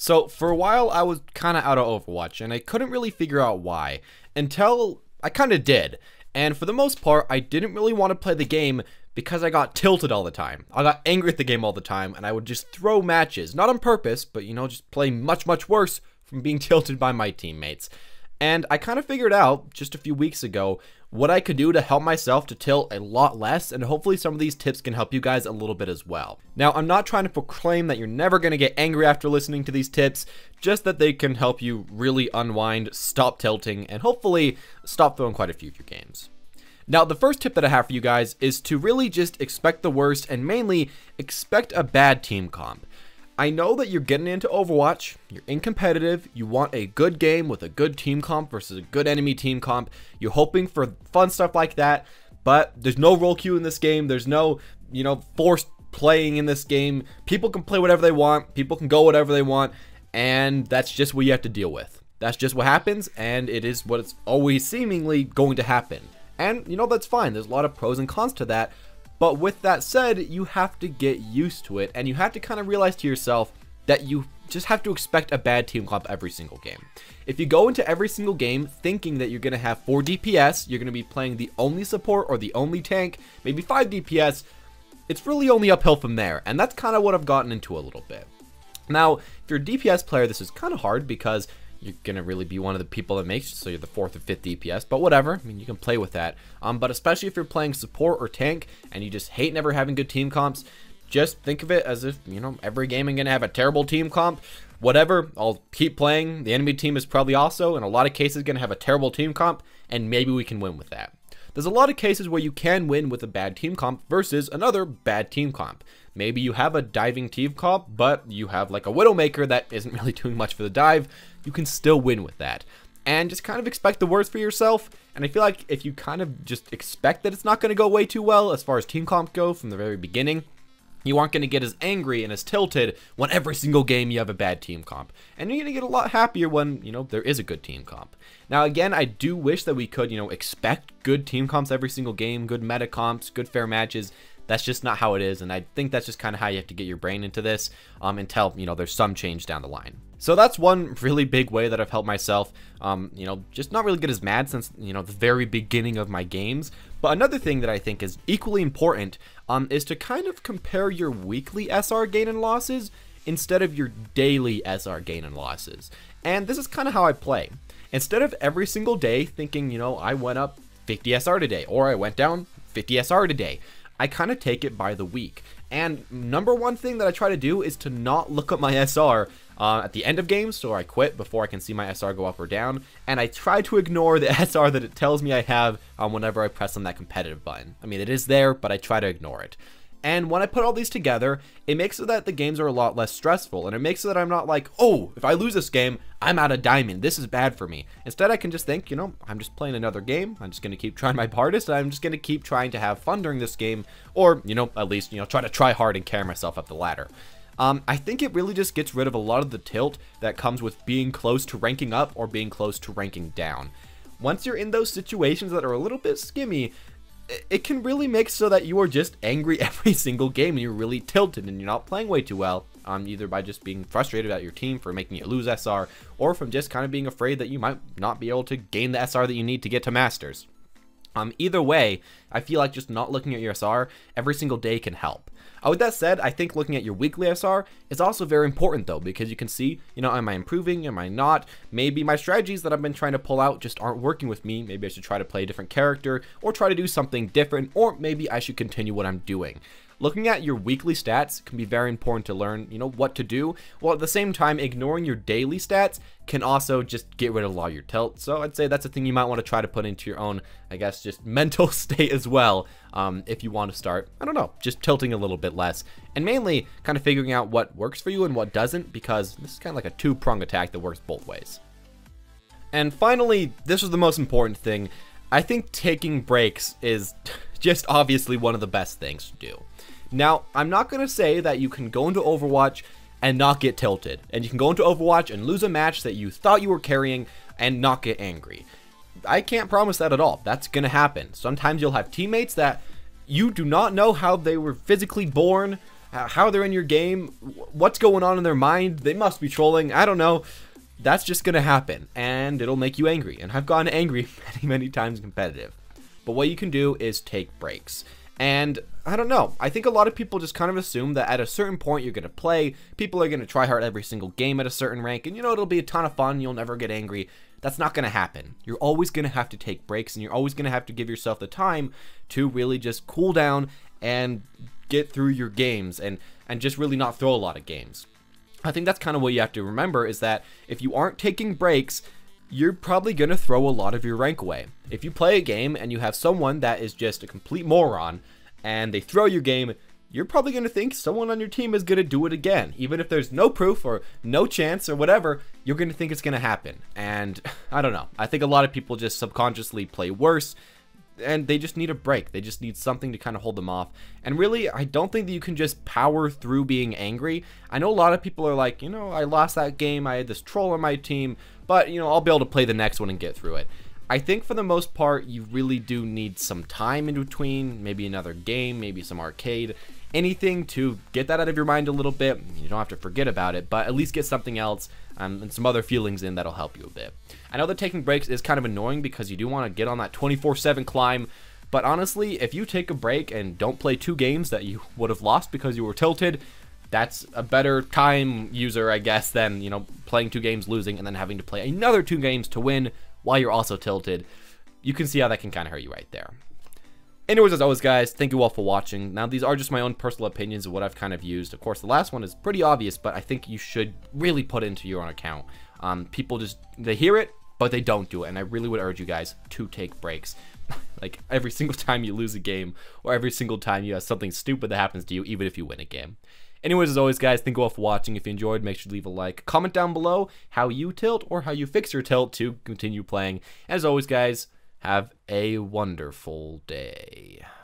So for a while I was kind of out of Overwatch and I couldn't really figure out why until I kind of did. And for the most part, I didn't really want to play the game because I got tilted all the time. I got angry at the game all the time and I would just throw matches, not on purpose, but just play much worse from being tilted by my teammates. And I kind of figured out just a few weeks ago what I could do to help myself to tilt a lot less, and hopefully some of these tips can help you guys a little bit as well. Now, I'm not trying to proclaim that you're never going to get angry after listening to these tips, just that they can help you really unwind, stop tilting, and hopefully stop throwing quite a few of your games. Now, the first tip that I have for you guys is to really just expect the worst and mainly expect a bad team comp. I know that you're getting into Overwatch, you're in competitive, you want a good game with a good team comp versus a good enemy team comp, you're hoping for fun stuff like that, but there's no role queue in this game, there's no, forced playing in this game. People can play whatever they want, people can go whatever they want, and that's just what you have to deal with. That's just what happens, and it is what it's always seemingly going to happen. And, that's fine, there's a lot of pros and cons to that. But with that said, you have to get used to it, and you have to kind of realize to yourself that you just have to expect a bad team comp every single game. If you go into every single game thinking that you're going to have 4 DPS, you're going to be playing the only support or the only tank, maybe 5 DPS, it's really only uphill from there, and that's kind of what I've gotten into a little bit. Now, if you're a DPS player, this is kind of hard because you're going to really be one of the people that makes it, so you're the 4th or 5th DPS, but whatever, I mean, you can play with that. But especially if you're playing support or tank, and you just hate never having good team comps, just think of it as if, every game I'm going to have a terrible team comp, whatever, I'll keep playing, the enemy team is probably also, in a lot of cases, going to have a terrible team comp, and maybe we can win with that. There's a lot of cases where you can win with a bad team comp versus another bad team comp. Maybe you have a diving team comp, but you have like a Widowmaker that isn't really doing much for the dive. You can still win with that. And just kind of expect the worst for yourself. And I feel like if you kind of just expect that it's not going to go way too well as far as team comp go from the very beginning, you aren't going to get as angry and as tilted when every single game you have a bad team comp. And you're going to get a lot happier when, there is a good team comp. Now, again, I do wish that we could, expect good team comps every single game, good meta comps, good fair matches. That's just not how it is, and I think that's just kind of how you have to get your brain into this until, there's some change down the line. So that's one really big way that I've helped myself, just not really get as mad since, the very beginning of my games. But another thing that I think is equally important is to kind of compare your weekly SR gain and losses instead of your daily SR gain and losses. And this is kind of how I play. Instead of every single day thinking, I went up 50 SR today, or I went down 50 SR today, I kind of take it by the week. And number one thing that I try to do is to not look at my SR at the end of games, so I quit before I can see my SR go up or down, and I try to ignore the SR that it tells me I have whenever I press on that competitive button. I mean, it is there, but I try to ignore it. And when I put all these together, it makes it that the games are a lot less stressful, and it makes it that I'm not like, oh, if I lose this game, I'm out of diamond, this is bad for me. Instead, I can just think, I'm just playing another game, I'm just going to keep trying my hardest, and I'm just going to keep trying to have fun during this game, or, at least, try hard and carry myself up the ladder. I think it really just gets rid of a lot of the tilt that comes with being close to ranking up or being close to ranking down. Once you're in those situations that are a little bit skimmy, it can really make so that you are just angry every single game and you're really tilted and you're not playing way too well, either by just being frustrated at your team for making you lose SR, or from just kind of being afraid that you might not be able to gain the SR that you need to get to Masters. Either way, I feel like just not looking at your SR every single day can help. With that said, I think looking at your weekly SR is also very important though, because you can see, am I improving, am I not? Maybe my strategies that I've been trying to pull out just aren't working with me. Maybe I should try to play a different character or try to do something different, or maybe I should continue what I'm doing. Looking at your weekly stats can be very important to learn, what to do, while at the same time ignoring your daily stats can also just get rid of a lot of your tilt. So I'd say that's a thing you might want to try to put into your own, I guess, just mental state as well, if you want to start, I don't know, just tilting a little bit less, and mainly kind of figuring out what works for you and what doesn't, because this is kind of like a two-pronged attack that works both ways. And finally, this is the most important thing. I think taking breaks is just obviously one of the best things to do. Now, I'm not going to say that you can go into Overwatch and not get tilted, and you can go into Overwatch and lose a match that you thought you were carrying and not get angry. I can't promise that at all. That's going to happen. Sometimes you'll have teammates that you do not know how they were physically born, how they're in your game, what's going on in their mind. They must be trolling. I don't know. That's just gonna happen, and it'll make you angry. And I've gotten angry many times competitive. But what you can do is take breaks. And I don't know, I think a lot of people just kind of assume that at a certain point you're going to play, people are going to try hard every single game at a certain rank, and you know, it'll be a ton of fun, you'll never get angry. That's not going to happen. You're always going to have to take breaks, and you're always going to have to give yourself the time to really just cool down and get through your games, and just really not throw a lot of games. I think that's kind of what you have to remember, is that if you aren't taking breaks, you're probably going to throw a lot of your rank away. If you play a game and you have someone that is just a complete moron and they throw your game, you're probably going to think someone on your team is going to do it again. Even if there's no proof or no chance or whatever, you're going to think it's going to happen. And I don't know. I think a lot of people just subconsciously play worse, and they just need a break. They just need something to kind of hold them off. And really, I don't think that you can just power through being angry. I know a lot of people are like, you know, I lost that game, I had this troll on my team, but, you know, I'll be able to play the next one and get through it. I think for the most part, you really do need some time in between, maybe another game, maybe some arcade, anything to get that out of your mind a little bit. You don't have to forget about it, but at least get something else and some other feelings in that'll help you a bit. I know that taking breaks is kind of annoying because you do want to get on that 24/7 climb, but honestly, if you take a break and don't play 2 games that you would have lost because you were tilted, that's a better time user, I guess, than, you know, playing 2 games, losing, and then having to play another 2 games to win while you're also tilted. You can see how that can kind of hurt you right there. Anyways, as always, guys, thank you all for watching. Now, these are just my own personal opinions of what I've kind of used. Of course, the last one is pretty obvious, but I think you should really put it into your own account. People just, they hear it, but they don't do it, and I really would urge you guys to take breaks. Like, every single time you lose a game, or every single time you have something stupid that happens to you, even if you win a game. Anyways, as always, guys, thank you all for watching. If you enjoyed, make sure to leave a like. Comment down below how you tilt or how you fix your tilt to continue playing. As always, guys, have a wonderful day.